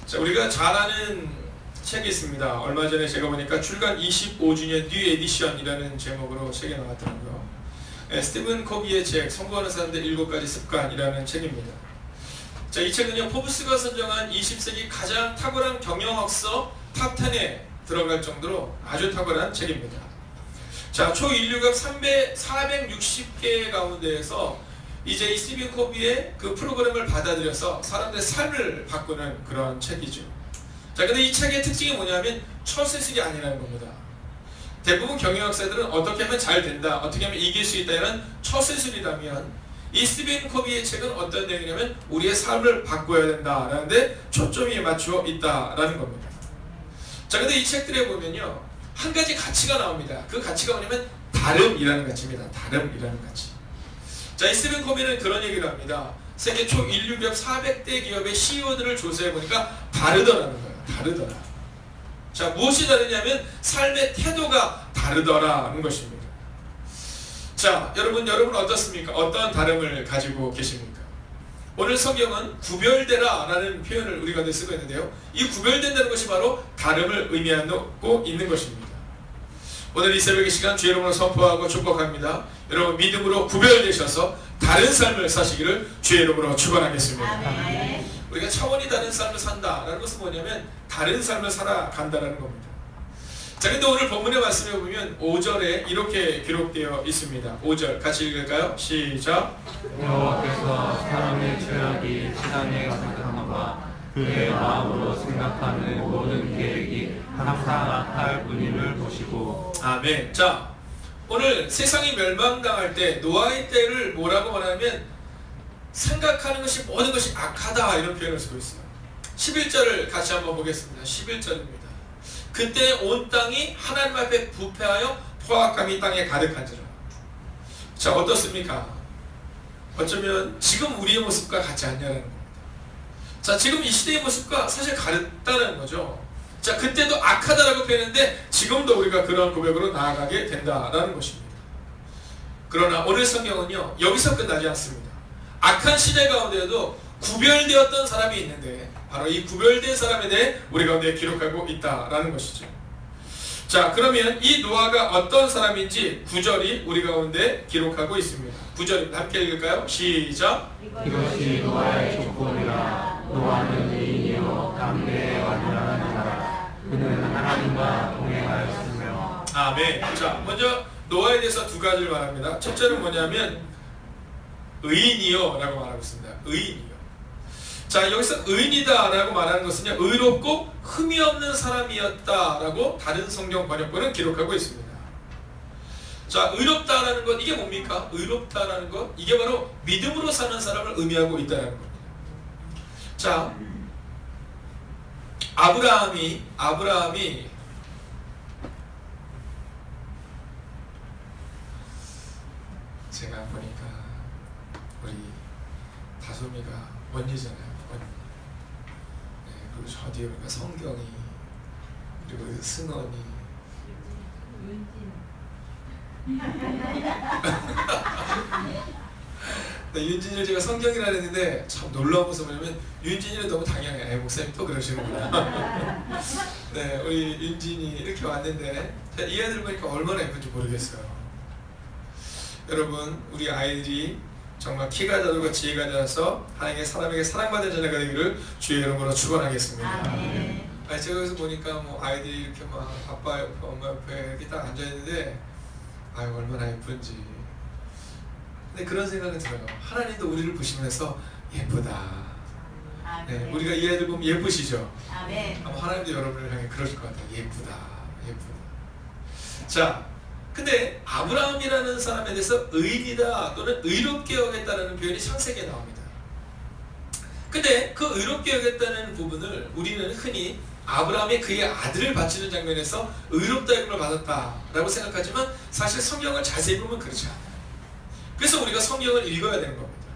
자, 우리가 잘 아는 책이 있습니다. 얼마 전에 제가 보니까 출간 25주년 뉴 에디션이라는 제목으로 책이 나왔더라고요. 스티븐 코비의 책 성공하는 사람들 7가지 습관이라는 책입니다. 자, 이 책은요, 포브스가 선정한 20세기 가장 탁월한 경영학서 탑 10에 들어갈 정도로 아주 탁월한 책입니다. 자, 초인류각 460개 가운데에서 이제 이 스티븐 코비의 그 프로그램을 받아들여서 사람들의 삶을 바꾸는 그런 책이죠. 자, 근데 이 책의 특징이 뭐냐면 처세술이 아니라는 겁니다. 대부분 경영학사들은 어떻게 하면 잘 된다, 어떻게 하면 이길 수 있다 이런 처세술이라면, 이 스티븐 코비의 책은 어떤 내용이냐면 우리의 삶을 바꿔야 된다라는데 초점이 맞추어 있다라는 겁니다. 자, 근데 이 책들에 보면요, 한 가지 가치가 나옵니다. 그 가치가 뭐냐면 다름이라는 가치입니다. 다름이라는 가치. 자, 이 스티븐 코비는 그런 얘기를 합니다. 세계 초인류 기업 400대 기업의 CEO들을 조사해 보니까 다르더라는 거예요. 다르더라. 자, 무엇이 다르냐면 삶의 태도가 다르더라는 것입니다. 자, 여러분 어떻습니까? 어떤 다름을 가지고 계십니까? 오늘 성경은 구별되라 라는 표현을 우리가 쓰고 있는데요, 이 구별된다는 것이 바로 다름을 의미하고 있는 것입니다. 오늘 이 새벽의 시간 주의 이름으로 선포하고 축복합니다. 여러분 믿음으로 구별되셔서 다른 삶을 사시기를 주의 이름으로 축원하겠습니다. 아멘. 우리가 차원이 다른 삶을 산다라는 것은 뭐냐면 다른 삶을 살아간다라는 겁니다. 자, 근데 오늘 본문의 말씀에 보면 5절에 이렇게 기록되어 있습니다. 5절 같이 읽을까요? 시작. 여호와께서 사람의 죄악이 세상에 가득한 것과 그의 마음으로 생각하는 모든 계획이 항상 악할 뿐임을 보시고. 아멘. 자, 오늘 세상이 멸망당할 때 노아의 때를 뭐라고 말하면 생각하는 것이 모든 것이 악하다 이런 표현을 쓰고 있어요. 11절을 같이 한번 보겠습니다. 11절입니다. 그때 온 땅이 하나님 앞에 부패하여 포악함이 땅에 가득한지라. 자, 어떻습니까? 어쩌면 지금 우리의 모습과 같지 않냐는 겁니다. 자, 지금 이 시대의 모습과 사실 다르다는 거죠. 자, 그때도 악하다라고 표현했는데 지금도 우리가 그런 고백으로 나아가게 된다라는 것입니다. 그러나 오늘 성경은요, 여기서 끝나지 않습니다. 악한 시대 가운데에도 구별되었던 사람이 있는데 바로 이 구별된 사람에 대해 우리 가운데 기록하고 있다라는 것이죠. 자, 그러면 이 노아가 어떤 사람인지 9절이 우리 가운데 기록하고 있습니다. 9절 함께 읽을까요? 시작. 이것이 노아의 족보니라. 노아는 의인이요 담대에 완전한 자라. 그는 하나님과 동행하였으며. 아멘. 자, 먼저 노아에 대해서 두 가지를 말합니다. 첫째는 뭐냐면 의인이요 라고 말하고 있습니다. 의인이요. 자, 여기서 의인이다 라고 말하는 것은요, 의롭고 흠이 없는 사람이었다 라고 다른 성경 번역본은 기록하고 있습니다. 자, 의롭다라는 것, 이게 뭡니까? 의롭다라는 것, 이게 바로 믿음으로 사는 사람을 의미하고 있다는 겁니다. 자, 아브라함이 제가 보니까 우리 다솜이가 언니잖아요. 언니. 네, 그리고 저 뒤에 보니까 성경이, 그리고 승원이. 네, 윤진이를 제가 성경이라 했는데 참 놀라운 모습 뭐냐면 윤진이는 너무 당연해. 목사님 또 그러시는구나. 네, 우리 윤진이 이렇게 왔는데 이 애들 보니까 얼마나 예쁜지 모르겠어요. 여러분, 우리 아이들이 정말 키가 자라고 지혜가 자라서 하나님의 사람에게 사랑받는 자녀가 되기를 주의 이름으로 축원하겠습니다. 아멘. 아니, 제가 여기서 보니까 뭐 아이들이 이렇게 막 아빠 옆에 엄마 옆에 이렇게 딱 앉아 있는데 아유, 얼마나 예쁜지. 근데 그런 생각이 들어요. 하나님도 우리를 보시면서 예쁘다. 네, 우리가 이 아이들 보면 예쁘시죠? 아멘. 아마 하나님도 여러분을 향해 그러실 것 같아요. 예쁘다, 예쁘다. 자, 근데 아브라함이라는 사람에 대해서 의인이다 또는 의롭게 여겼다는 표현이 창세기에 나옵니다. 근데 그 의롭게 여겼다는 부분을 우리는 흔히 아브라함이 그의 아들을 바치는 장면에서 의롭다 여김을 받았다라고 생각하지만 사실 성경을 자세히 보면 그렇지 않아요. 그래서 우리가 성경을 읽어야 되는 겁니다.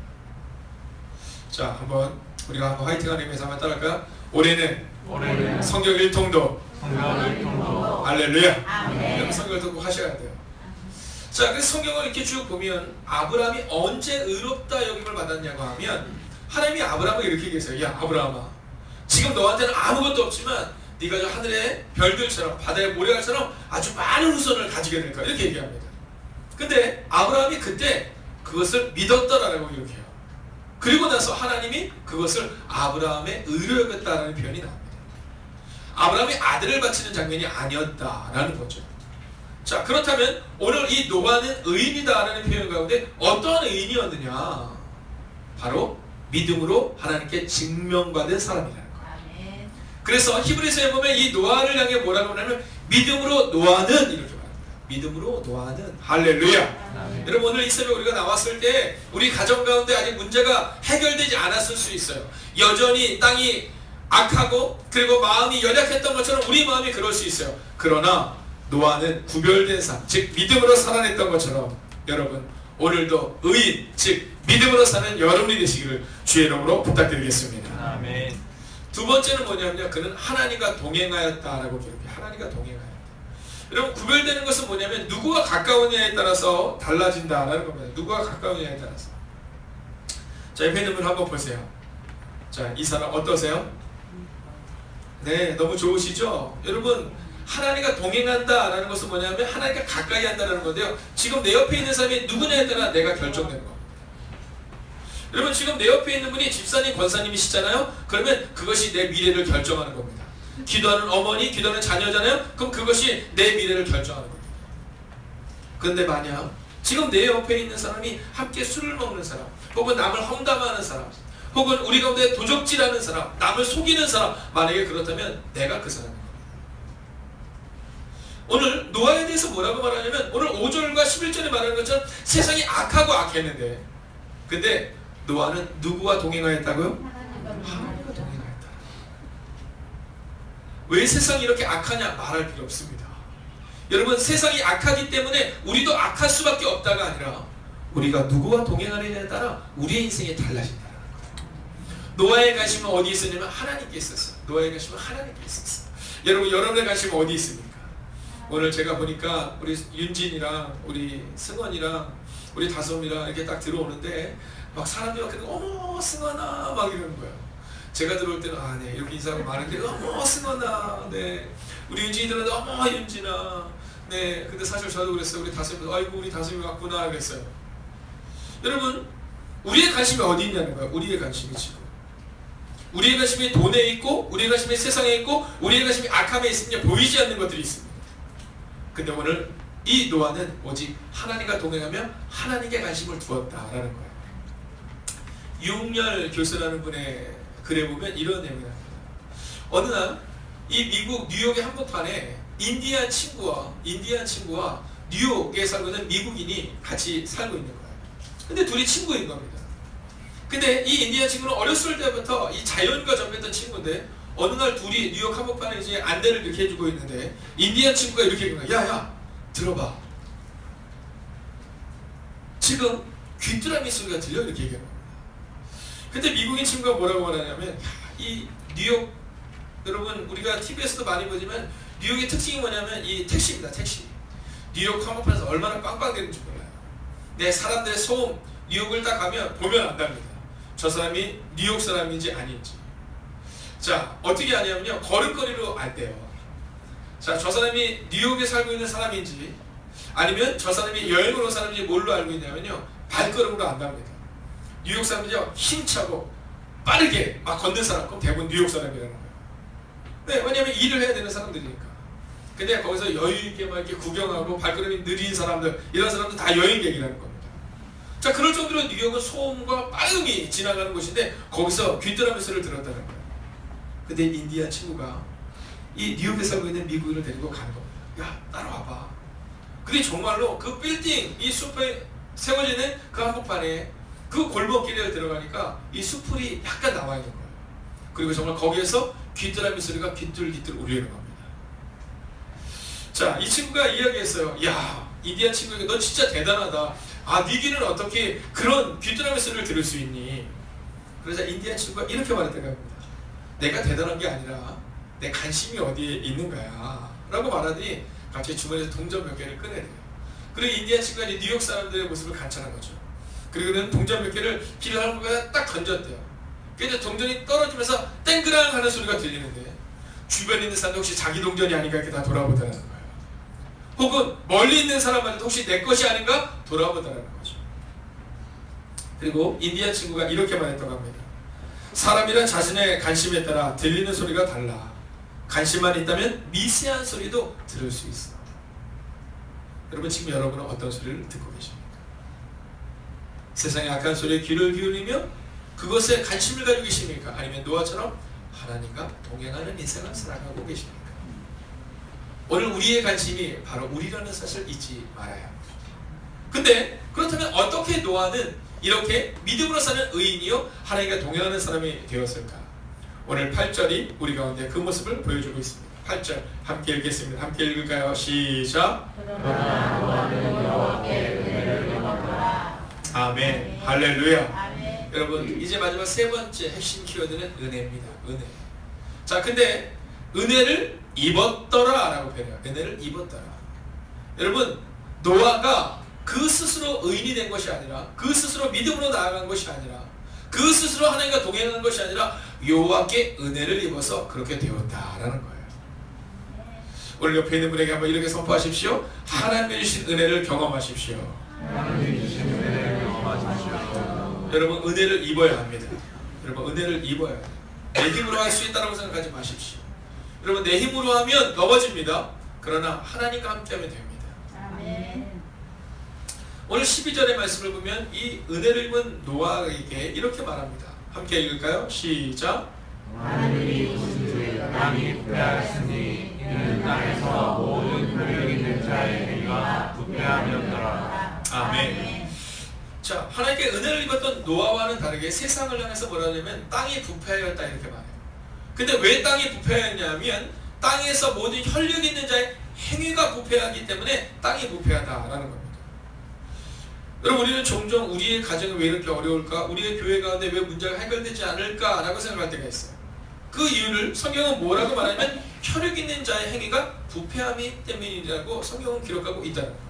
자, 한번 우리가 한번 화이팅하는 의미에서 한번 따라할까요? 올해는 성경 1통도 할렐루야. 아멘. 여러분 성경을 듣고 하셔야 돼요. 자, 그래서 성경을 이렇게 쭉 보면 아브라함이 언제 의롭다 여김을 받았냐고 하면 하나님이 아브라함을 이렇게 얘기했어요. 야, 아브라함아, 지금 너한테는 아무것도 없지만 네가 저 하늘의 별들처럼 바다의 모래알처럼 아주 많은 후손을 가지게 될 거야. 이렇게 얘기합니다. 근데 아브라함이 그때 그것을 믿었더라라고 이렇게 해요. 그리고 나서 하나님이 그것을 아브라함의 의로 여겼다라는 표현이 나옵니다. 아브라함이 아들을 바치는 장면이 아니었다라는 거죠. 자, 그렇다면 오늘 이 노아는 의인이다라는 표현 가운데 어떠한 의인이었느냐? 바로 믿음으로 하나님께 증명받은 사람이라는 거예요. 그래서 히브리서에 보면 이 노아를 향해 뭐라고 하냐면 믿음으로 노아는 이렇게 말합니다. 믿음으로 노아는 할렐루야. 여러분 오늘 이 새벽 우리가 나왔을 때 우리 가정 가운데 아직 문제가 해결되지 않았을 수 있어요. 여전히 땅이 악하고 그리고 마음이 연약했던 것처럼 우리 마음이 그럴 수 있어요. 그러나 노아는 구별된 삶, 즉 믿음으로 살아냈던 것처럼 여러분 오늘도 의인, 즉 믿음으로 사는 여러분이 되시기를 주의 이름으로 부탁드리겠습니다. 아멘. 두 번째는 뭐냐면요, 그는 하나님과 동행하였다라고 기록해요. 하나님과 동행하였다. 여러분 구별되는 것은 뭐냐면 누구와 가까우냐에 따라서 달라진다라는 겁니다. 누구와 가까우냐에 따라서. 자, 옆에 있는 분 한번 보세요. 자, 이 사람 어떠세요? 네, 너무 좋으시죠? 여러분 하나님과 동행한다라는 것은 뭐냐면 하나님과 가까이 한다는 건데요. 지금 내 옆에 있는 사람이 누구냐에 따라 내가 결정되는 겁니다. 여러분 지금 내 옆에 있는 분이 집사님, 권사님이시잖아요. 그러면 그것이 내 미래를 결정하는 겁니다. 기도하는 어머니, 기도하는 자녀잖아요. 그럼 그것이 내 미래를 결정하는 겁니다. 그런데 만약 지금 내 옆에 있는 사람이 함께 술을 먹는 사람, 혹은 남을 험담하는 사람, 혹은 우리 가운데 도적질하는 사람, 남을 속이는 사람, 만약에 그렇다면 내가 그 사람입니다. 오늘 노아에 대해서 뭐라고 말하냐면 오늘 5절과 11절에 말하는 것처럼 세상이 악하고 악했는데 근데 노아는 누구와 동행하였다고요? 하나님과 동행하였다. 왜 세상이 이렇게 악하냐? 말할 필요 없습니다. 여러분 세상이 악하기 때문에 우리도 악할 수밖에 없다가 아니라 우리가 누구와 동행하느냐에 따라 우리의 인생이 달라진다는 거예요. 노아의 관심은 어디 있었냐면 하나님께 있었어요. 노아의 관심은 하나님께 있었어요. 여러분 여러분의 관심은 어디 있습니까? 오늘 제가 보니까 우리 윤진이랑 우리 승원이랑 우리 다솜이랑 이렇게 딱 들어오는데 막 사람들이 막 그러고 어머 승원아 막 이러는 거예요. 제가 들어올 때는 아 네 이렇게 인사하고 많은데 어머 승원아 네 우리 윤진이 들었는데 어머 윤진아 네 근데 사실 저도 그랬어요. 우리 다솜이 아이고 우리 다솜이 왔구나 그랬어요. 여러분 우리의 관심이 어디 있냐는 거예요. 우리의 관심이 지금 우리의 관심이 돈에 있고 우리의 관심이 세상에 있고 우리의 관심이 악함에 있으면 보이지 않는 것들이 있습니다. 근데 오늘 이 노아는 오직 하나님과 동행하며 하나님께 관심을 두었다라는 거예요. 유흥열 교수라는 분의 글에 보면 이런 내용이 나옵니다. 어느 날 이 미국 뉴욕의 한복판에 인디안 친구와 뉴욕에 살고 있는 미국인이 같이 살고 있는 거예요. 근데 둘이 친구인 겁니다. 근데 이 인디안 친구는 어렸을 때부터 이 자연과 접했던 친구인데 어느 날 둘이 뉴욕 한복판에 이제 안대를 이렇게 해주고 있는데 인디안 친구가 이렇게 얘기해요. 야야 들어봐. 지금 귀뚜라미 소리가 들려? 이렇게 얘기해요. 근데 미국인 친구가 뭐라고 말하냐면 이 뉴욕 여러분 우리가 TV에서도 많이 보지만 뉴욕의 특징이 뭐냐면 이 택시입니다. 택시. 뉴욕 한복판에서 얼마나 빵빵대는지 몰라요. 내 사람들의 소음 뉴욕을 딱 가면 보면 안답니다. 저 사람이 뉴욕 사람인지 아닌지. 자 어떻게 아냐면요 걸음걸이로 알 때요. 자 저 사람이 뉴욕에 살고 있는 사람인지 아니면 저 사람이 여행을 온 사람인지 뭘로 알고 있냐면요 발걸음으로 안답니다. 뉴욕 사람들이요 힘차고 빠르게 막 걷는 사람 그럼 대부분 뉴욕 사람이라는 거예요. 네, 왜냐면 일을 해야 되는 사람들이니까. 근데 거기서 여유있게 막 이렇게 구경하고 발걸음이 느린 사람들 이런 사람들 다 여행객이라는 겁니다. 자 그럴 정도로 뉴욕은 소음과 빠름이 지나가는 곳인데 거기서 귀뚜라미 소리를 들었다는 거예요. 근데 인디안 친구가 이 뉴욕에 살고 있는 미국인을 데리고 가는 겁니다. 야 따라와봐. 근데 정말로 그 빌딩 이 숲에 세워지는 그 한복판에 그 골목길에 들어가니까 이 숲풀이 약간 나와 있는 거예요. 그리고 정말 거기에서 귀뚜라미 소리가 귀뚤귀뚤 울리는 겁니다. 자, 이 친구가 이야기했어요. 야, 인디안 친구에게 너 진짜 대단하다. 아, 네 귀는 어떻게 그런 귀뚜라미 소리를 들을 수 있니? 그러자 인디안 친구가 이렇게 말했다고 합니다. 내가 대단한 게 아니라 내 관심이 어디에 있는가야 라고 말하더니 갑자기 주머니에서 동전 몇 개를 꺼내네요. 그리고 인디안 친구가 이제 뉴욕 사람들의 모습을 관찰한 거죠. 그리고는 동전 몇 개를 길을 하는 거에 딱 던졌대요. 그래서 동전이 떨어지면서 땡그랑 하는 소리가 들리는데 주변에 있는 사람도 혹시 자기 동전이 아닌가 이렇게 다 돌아보더라는 거예요. 혹은 멀리 있는 사람한테 혹시 내 것이 아닌가 돌아보더라는 거죠. 그리고 인디안 친구가 이렇게 말했다고 합니다. 사람이란 자신의 관심에 따라 들리는 소리가 달라. 관심만 있다면 미세한 소리도 들을 수 있어. 여러분 지금 여러분은 어떤 소리를 듣고 계십니까? 세상의 악한 소리에 귀를 기울이며 그것에 관심을 가지고 계십니까? 아니면 노아처럼 하나님과 동행하는 인생을 살아가고 계십니까? 오늘 우리의 관심이 바로 우리라는 사실을 잊지 말아야 합니다. 근데 그렇다면 어떻게 노아는 이렇게 믿음으로 사는 의인이요 하나님과 동행하는 사람이 되었을까? 오늘 8절이 우리 가운데 그 모습을 보여주고 있습니다. 8절 함께 읽겠습니다. 함께 읽을까요? 시작. 그러나 노아는 여호와께 은혜를 입었더라. 아멘. 할렐루야. 아멘. 여러분 이제 마지막 세 번째 핵심 키워드는 은혜입니다. 은혜. 자 근데 은혜를 입었더라 라고 표현해요. 은혜를 입었더라. 여러분 노아가 그 스스로 의인이 된 것이 아니라 그 스스로 믿음으로 나아간 것이 아니라 그 스스로 하나님과 동행한 것이 아니라 여호와께 은혜를 입어서 그렇게 되었다라는 거예요. 오늘 옆에 있는 분에게 한번 이렇게 선포하십시오. 하나님의 주신 은혜를 경험하십시오. 하나님 주신 은혜를 경험하십시오. 여러분 은혜를 입어야 합니다. 여러분 은혜를 입어야 돼요. 내 힘으로 할 수 있다고 생각하지 마십시오. 여러분 내 힘으로 하면 넘어집니다. 그러나 하나님과 함께하면 됩니다. 아멘. 오늘 12절의 말씀을 보면 이 은혜를 입은 노아에게 이렇게 말합니다. 함께 읽을까요? 시작. 하늘이 우주에 땅이 부패하였으니 이는 땅에서 모든 권력 있는 자의 행위가 부패함이었더라. 아멘. 자, 하나님께 은혜를 입었던 노아와는 다르게 세상을 향해서 뭐라 하냐면 땅이 부패하였다 이렇게 말해요. 근데 왜 땅이 부패하였냐면 땅에서 모든 혈육 있는 자의 행위가 부패하기 때문에 땅이 부패하다라는 겁니다. 여러분 우리는 종종 우리의 가정이 왜 이렇게 어려울까? 우리의 교회 가운데 왜 문제가 해결되지 않을까? 라고 생각할 때가 있어요. 그 이유를 성경은 뭐라고 말하냐면 혈육 있는 자의 행위가 부패함이 때문이라고 성경은 기록하고 있다는 거예요.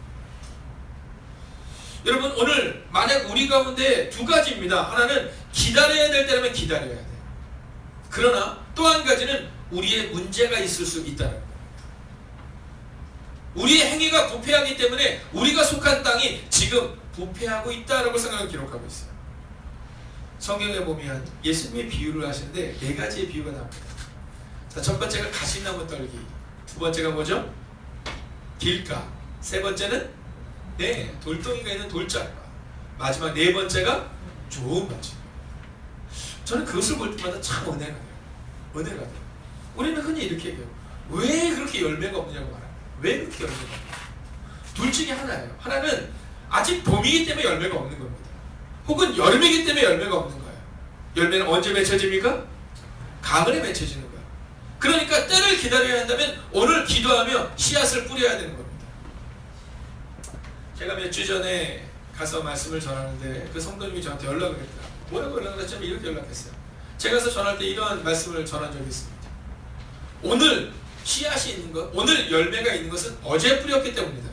여러분 오늘 만약 우리 가운데 두 가지입니다. 하나는 기다려야 될 때라면 기다려야 돼요. 그러나 또 한 가지는 우리의 문제가 있을 수 있다는 거예요. 우리의 행위가 부패하기 때문에 우리가 속한 땅이 지금 부패하고 있다라고 성경은 기록하고 있어요. 성경에 보면 예수님이 비유를 하시는데 네 가지의 비유가 나옵니다. 자, 첫 번째가 가시나무 떨기, 두 번째가 뭐죠? 길가, 세 번째는 돌덩이가 있는 돌짝과, 마지막 네 번째가 좋은 밭입니다. 저는 그것을 볼 때마다 참 은혜가 돼요. 은혜가 돼요. 우리는 흔히 이렇게 얘기해요. 왜 그렇게 열매가 없느냐고 말합니다. 왜 그렇게 열매가 없느냐. 둘 중에 하나예요. 하나는 아직 봄이기 때문에 열매가 없는 겁니다. 혹은 여름이기 때문에 열매가 없는 거예요. 열매는 언제 맺혀집니까? 가을에 맺혀지는 거예요. 그러니까 때를 기다려야 한다면 오늘 기도하며 씨앗을 뿌려야 되는 겁니다. 제가 몇 주 전에 가서 말씀을 전하는데 그 성도님이 저한테 연락을 했더라고요. 뭐라고 연락을 했냐면 이렇게 연락했어요. 제가 가서 전할 때 이러한 말씀을 전한 적이 있습니다. 오늘 씨앗이 있는 것, 오늘 열매가 있는 것은 어제 뿌렸기 때문이다.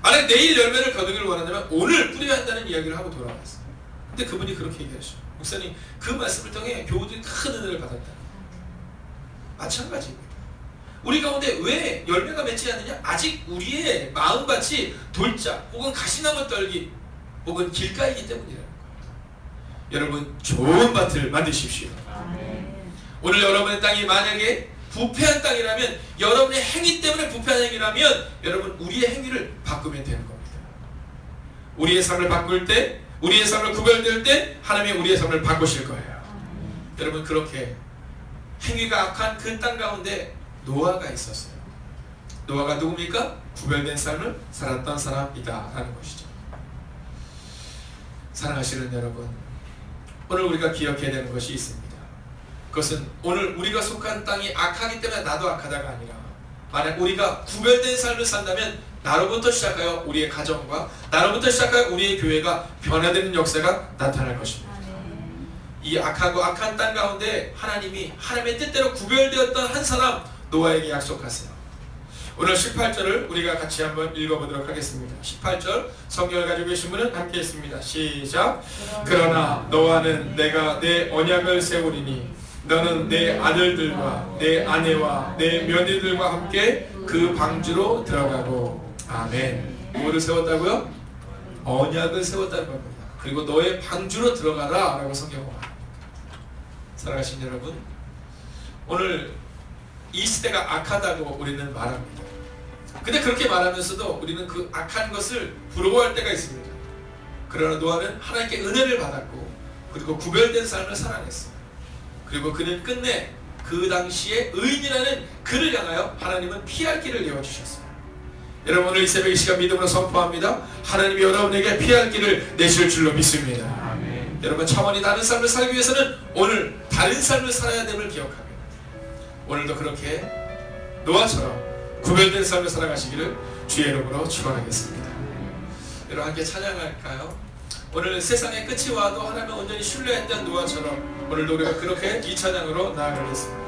만약 내일 열매를 거두기를 원한다면 오늘 뿌려야 한다는 이야기를 하고 돌아왔어요. 근데 그분이 그렇게 얘기하시죠. 목사님 그 말씀을 통해 교우들이 큰 은혜를 받았다. 마찬가지입니다. 우리 가운데 왜 열매가 맺지 않느냐? 아직 우리의 마음밭이 돌짝 혹은 가시나무 떨기 혹은 길가이기 때문이라는 거예요. 여러분 좋은 밭을 만드십시오. 아멘. 오늘 여러분의 땅이 만약에 부패한 땅이라면, 여러분의 행위 때문에 부패한 행위라면 여러분 우리의 행위를 바꾸면 되는 겁니다. 우리의 삶을 바꿀 때, 우리의 삶을 구별될 때 하나님이 우리의 삶을 바꾸실 거예요. 여러분 그렇게 행위가 악한 그 땅 가운데 노아가 있었어요. 노아가 누굽니까? 구별된 삶을 살았던 사람이다 라는 것이죠. 사랑하시는 여러분, 오늘 우리가 기억해야 되는 것이 있습니다. 그것은 오늘 우리가 속한 땅이 악하기 때문에 나도 악하다가 아니라, 만약 우리가 구별된 삶을 산다면 나로부터 시작하여 우리의 가정과 나로부터 시작하여 우리의 교회가 변화되는 역사가 나타날 것입니다. 이 악하고 악한 땅 가운데 하나님이 하나님의 뜻대로 구별되었던 한 사람 노아에게 약속하세요. 오늘 18절을 우리가 같이 한번 읽어보도록 하겠습니다. 18절 성경을 가지고 계신 분은 함께 있습니다. 시작. 그러나 너와는 내가 내 언약을 세우리니 너는 내 아들들과 내 아내와 내 며느리들과 함께 그 방주로 들어가고. 아멘. 뭐를 세웠다고요? 언약을 세웠다는 겁니다. 그리고 너의 방주로 들어가라 라고 성경은 말합니다. 사랑하신 여러분, 오늘 이 시대가 악하다고 우리는 말합니다. 근데 그렇게 말하면서도 우리는 그 악한 것을 부러워할 때가 있습니다. 그러나 노아는 하나님께 은혜를 받았고 그리고 구별된 삶을 살아냈어요. 그리고 그는 끝내 그 당시에 의인이라는 그를 향하여 하나님은 피할 길을 내어주셨어요. 여러분, 오늘 이 새벽 이 시간 믿음으로 선포합니다. 하나님이 여러분에게 피할 길을 내실 줄로 믿습니다. 아멘. 여러분, 차원이 다른 삶을 살기 위해서는 오늘 다른 삶을 살아야 됨을 기억합니다. 오늘도 그렇게 노아처럼 구별된 삶을 살아가시기를 주의 이름으로 축원하겠습니다. 여러분, 함께 찬양할까요? 오늘 세상의 끝이 와도 하나님을 온전히 신뢰했던 노아처럼 오늘도 우리가 그렇게 이 찬양으로 나아가겠습니다.